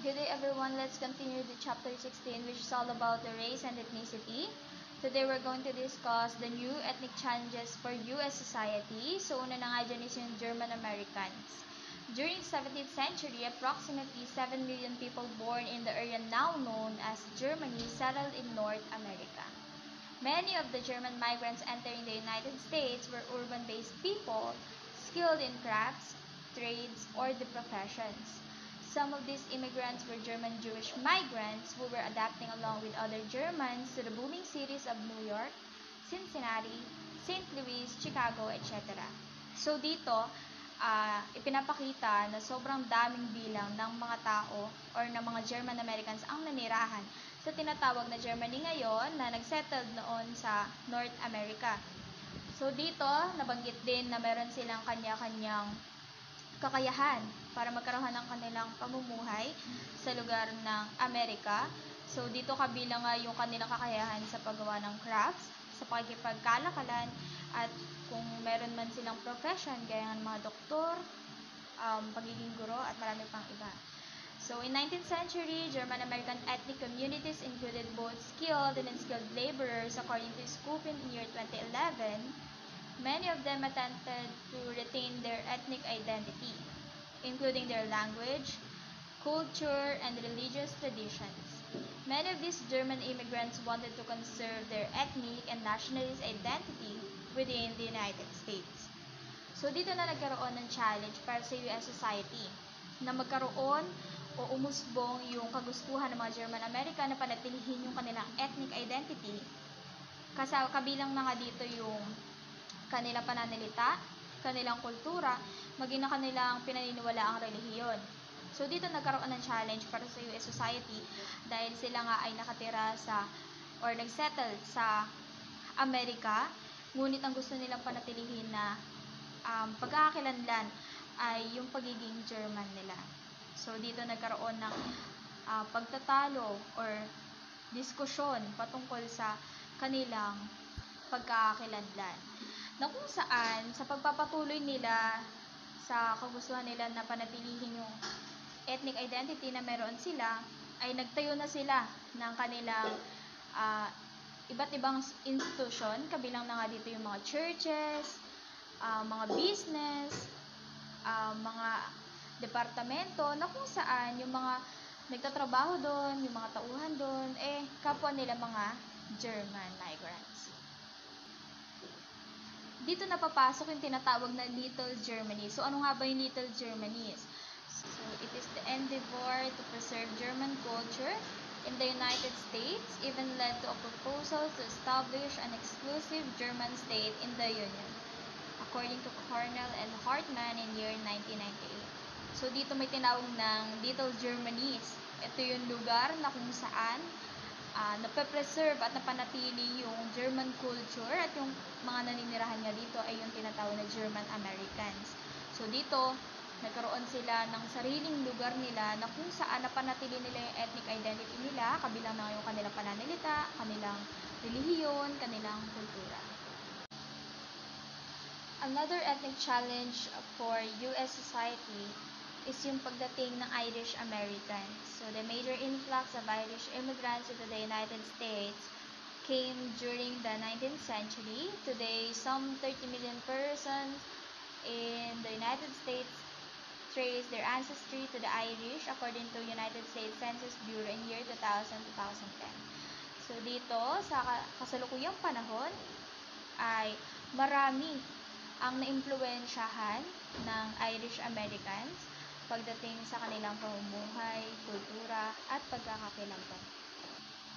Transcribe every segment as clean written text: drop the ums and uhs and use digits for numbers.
Good day everyone, let's continue the chapter 16 which is all about the race and ethnicity. Today we're going to discuss the new ethnic challenges for US society. So una na nga dyan is yung German Americans. During the 17th century, approximately 7 million people born in the area now known as Germany settled in North America. Many of the German migrants entering the United States were urban-based people skilled in crafts, trades, or the professions. Some of these immigrants were German Jewish migrants who were adapting along with other Germans to the booming cities of New York, Cincinnati, St. Louis, Chicago, etc. So dito, ipinapakita na sobrang daming bilang ng mga tao or ng mga German Americans ang nanirahan sa tinatawag na Germany ngayon na nagsettled noon sa North America. So dito, nabanggit din na meron silang kanya-kanyang kakayahan para magkaroon ng kanilang pamumuhay sa lugar ng Amerika. So dito kabilang nga yung kanilang kakayahan sa paggawa ng crafts, sa pagkipagkalakalan, at kung meron man silang profession gaya ng mga doktor, pagiging guro, at marami pang iba. So in 19th century, German American ethnic communities included both skilled and unskilled laborers according to Skupin in year 2011. Many of them attempted to retain their ethnic identity, including their language, culture, and religious traditions. Many of these German immigrants wanted to conserve their ethnic and nationalist identity within the United States. So dito na nagkaroon ng challenge para sa US society na magkaroon o umusbong yung kagustuhan ng mga German American na panatilihin yung kanilang ethnic identity. Kabilang na nga dito yung kanilang pananalita, kanilang kultura, maging na kanilang pinaniniwalaang relihiyon. So dito nagkaroon ng challenge para sa US society dahil sila nga ay nakatira or nagsettle sa Amerika, ngunit ang gusto nilang panatilihin na pagkakakilanlan ay yung pagiging German nila. So dito nagkaroon ng pagtatalo or diskusyon patungkol sa kanilang pagkakakilanlan, na kung saan sa pagpapatuloy nila sa kagustuhan nila na panatilihin yung ethnic identity na meron sila, ay nagtayo na sila ng kanilang iba't ibang institusyon, kabilang na nga dito yung mga churches, mga business, mga departamento, na kung saan yung mga nagtatrabaho doon, yung mga tauhan doon, kapwa nila mga German migrants. Dito napapasok yung tinatawag na Little Germany. So, ano nga ba yung Little Germany? So, it is the endeavor to preserve German culture in the United States, even led to a proposal to establish an exclusive German state in the Union, according to Cornell and Hartman in year 1998. So, dito may tinawag ng Little Germany. Ito yung lugar na kung saan nape-preserve at napanatili yung German culture, at yung mga naninirahan nga dito ay yung tinatawag na German Americans. So dito, nagkaroon sila ng sariling lugar nila na kung saan napanatili nila yung ethnic identity nila, kabilang na yung kanilang pananalita, kanilang relihiyon, kanilang kultura. Another ethnic challenge for US society is yung pagdating ng Irish Americans. So, the major influx of Irish immigrants into the United States came during the 19th century. Today, some 30 million persons in the United States trace their ancestry to the Irish according to United States Census Bureau in year 2000-2010. So, dito, sa kasalukuyang panahon, ay marami ang naimpluwensyahan ng Irish Americans pagdating sa kanilang pamumuhay, kultura, at pagkakakilanlan.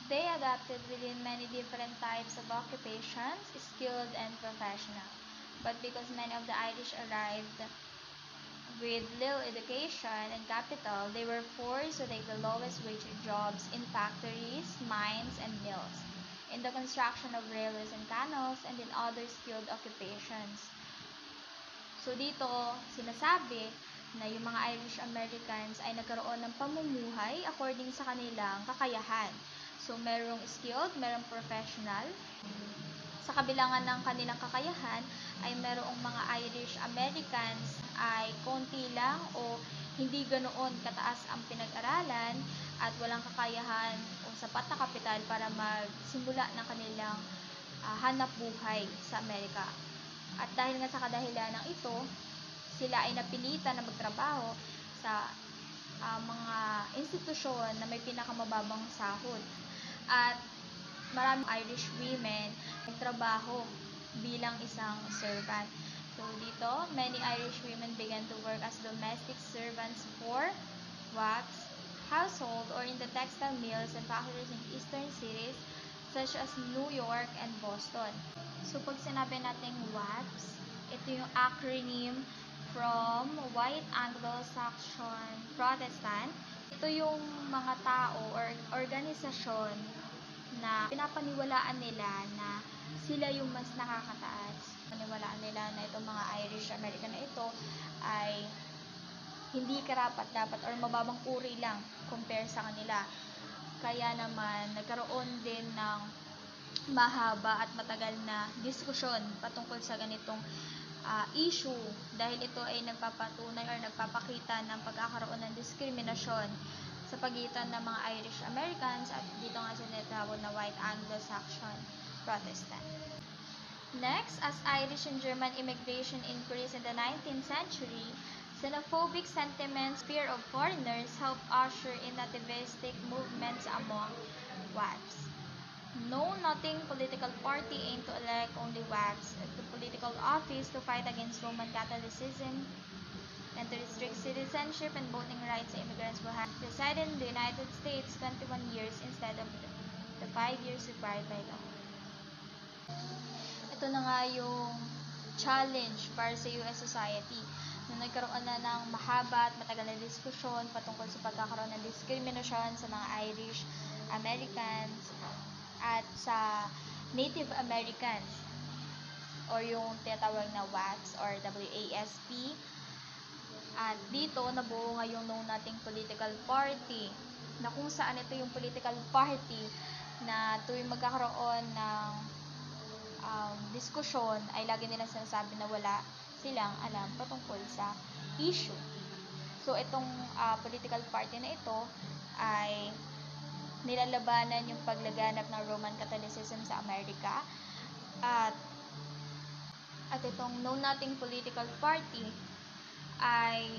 They adapted within many different types of occupations, skilled and professional. But because many of the Irish arrived with little education and capital, they were forced to take the lowest wage jobs in factories, mines, and mills, in the construction of railways and canals, and in other skilled occupations. So dito, sinasabi na yung mga Irish Americans ay nagkaroon ng pamumuhay according sa kanilang kakayahan. So, merong skilled, merong professional. Sa kabilangan ng kanilang kakayahan, ay merong mga Irish Americans ay konti lang o hindi ganoon kataas ang pinag-aralan at walang kakayahan o sapat na kapital para magsimula ng kanilang hanap buhay sa Amerika. At dahil nga sa kadahilan ng ito, sila ay napilitan na magtrabaho sa mga institusyon na may pinakamababang sahod. At maraming Irish women nagtrabaho bilang isang servant. So dito, many Irish women began to work as domestic servants for wax, household, or in the textile mills and factories in eastern cities such as New York and Boston. So pag sinabi natin wax, ito yung acronym from White Anglo-Saxon Protestant. Ito yung mga tao or organisasyon na pinapaniwalaan nila na sila yung mas nakakataas. Paniwalaan nila na itong mga Irish American na ito ay hindi karapat-dapat or mababang uri lang compare sa kanila. Kaya naman nagkaroon din ng mahaba at matagal na diskusyon patungkol sa ganitong issue dahil ito ay nagpapatunay or nagpapakita ng pagkakaroon ng diskriminasyon sa pagitan ng mga Irish Americans at dito nga sinatawag na White Anglo-Saxon Protestant. Next, as Irish and German immigration increased in the 19th century, xenophobic sentiments, fear of foreigners helped usher in nativistic movements among WACs. No nothing political party aimed to elect only WACs to political office to fight against Roman Catholicism and to restrict citizenship and voting rights to immigrants who had resided in the United States 21 years instead of the 5 years required by law. Ito na nga yung challenge para sa US society. Nung nagkaroon na ng mahaba at matagal na diskusyon patungkol sa pagkakaroon ng diskriminasyon sa mga Irish Americans at sa Native Americans or yung tinatawag na WASP or WASP. At dito nabuo ngayong known nating political party na kung saan ito yung political party na tuwing magkakaroon ng diskusyon ay lagi nilang sinasabi na wala silang alam patungkol sa issue. So itong political party na ito ay nilalabanan yung paglaganap ng Roman Catholicism sa Amerika at itong known nating political party ay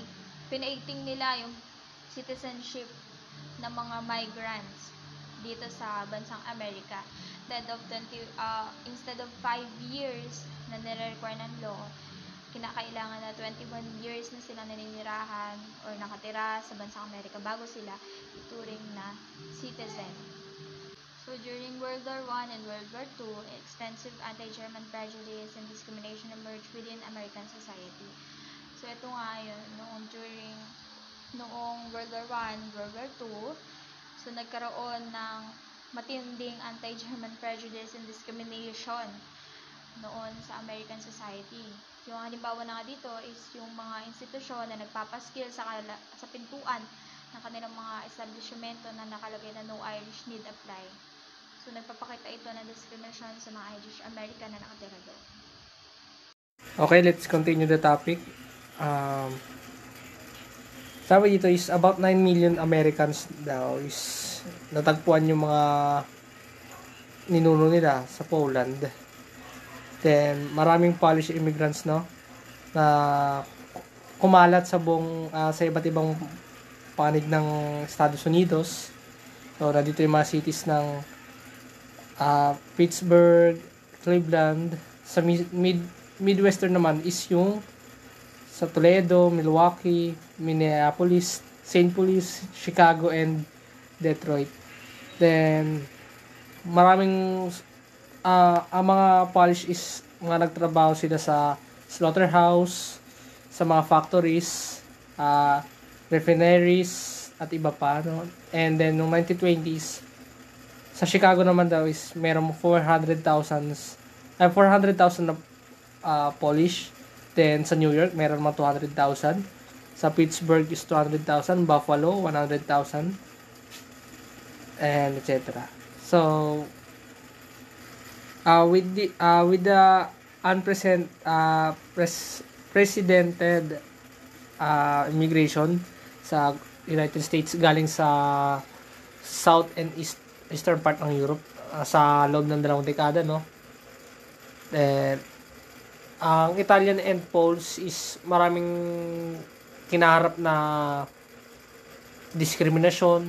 pinaiting nila yung citizenship ng mga migrants dito sa bansang Amerika. Instead of 5 years na nire-require ng law, kinakailangan na 21 years na sila naninirahan or nakatira sa bansang Amerika bago sila ituring na citizen. So during World War I and World War II, extensive anti-German prejudice and discrimination emerged within American society. So ito nga yun, noong World War I and World War II, so nagkaroon ng matinding anti-German prejudice and discrimination noon sa American society. Yung halimbawa na nga dito is yung mga institusyon na nagpapaskil sa pintuan ng kanilang mga establishmento na nakalagay na no Irish need apply. So nagpapakita ito ng discrimination sa mga Irish American na nakatira doon. Okay, let's continue the topic. Sabi dito is about 9 million Americans daw is natagpuan yung mga ninuno nila sa Poland. Then maraming Polish immigrants na kumalat sa sa iba't ibang panig ng Estados Unidos. So nandito yung mga cities ng Pittsburgh, Cleveland. Sa Midwestern naman is yung sa Toledo, Milwaukee, Minneapolis, St. Louis, Chicago, and Detroit. Then, maraming ang mga Polish is mga nagtrabaho sila sa slaughterhouse, sa mga factories, refineries, at iba pa. No? And then, noong 1920s, sa Chicago naman daw is merong 400,000 na Polish. Then, sa New York, meron mga 200,000. Sa Pittsburgh is 200,000. Buffalo, 100,000. And etc. So, with the unprecedented immigration, sa United States galing sa south and eastern part ng Europe sa loob ng 2 dekada, no? Then ang Italian and Poles is maraming kinaharap na diskriminasyon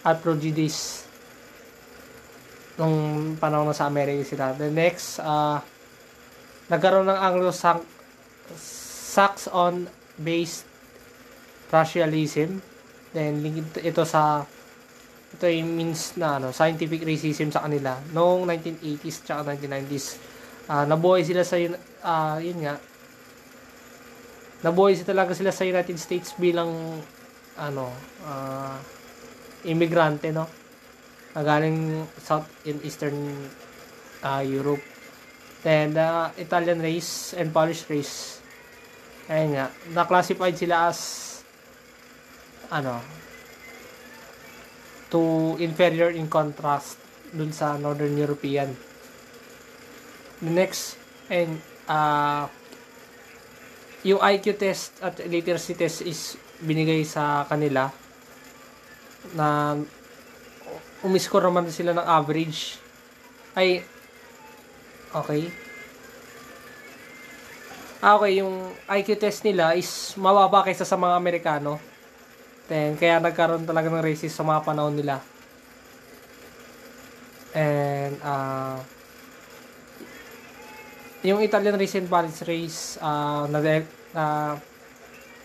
at prejudice nung panahon na sa Amerika sila. The next, nagkaroon ng Anglo-Saxon-based racialism. Then, ito yung means na scientific racism sa kanila noong 1980s tsaka 1990s. Nabuhay sila sa nabuhay talaga sila sa United States bilang immigrante, no? Galing South and Eastern Europe. Then Italian race and Polish race, ayun nga, na-classified sila as to inferior in contrast dun sa Northern European. The next, and yung IQ test at literacy test is binigay sa kanila na umiscore naman sila ng average. Okay. Okay, yung IQ test nila is mababa kaysa sa mga Amerikano. Then, kaya nagkaroon talaga ng racist sa mga panahon nila. And, yung Italian race and Polish race,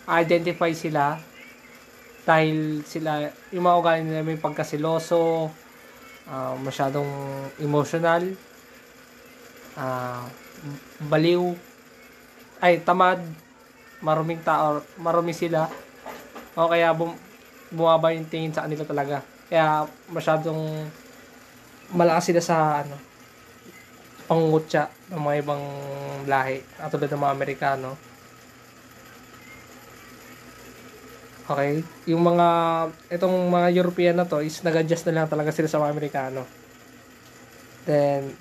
identify sila dahil sila, yung mga ugali nila may pagkasiloso, masyadong emotional, baliw, tamad, maruming tao, marumi sila, o kaya bumaba yung tingin sa kanila talaga. Kaya masyadong malakas sila sa pangungutya ng mga ibang lahi, katulad ng mga Amerikano. Okay, yung itong mga European na to is nag-adjust na lang talaga sila sa mga Amerikano. Then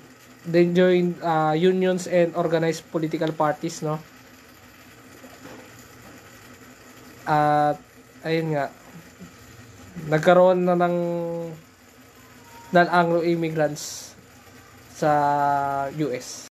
they joined unions and organized political parties, no? At ayun nga, nagkaroon na ng Anglo immigrants sa US.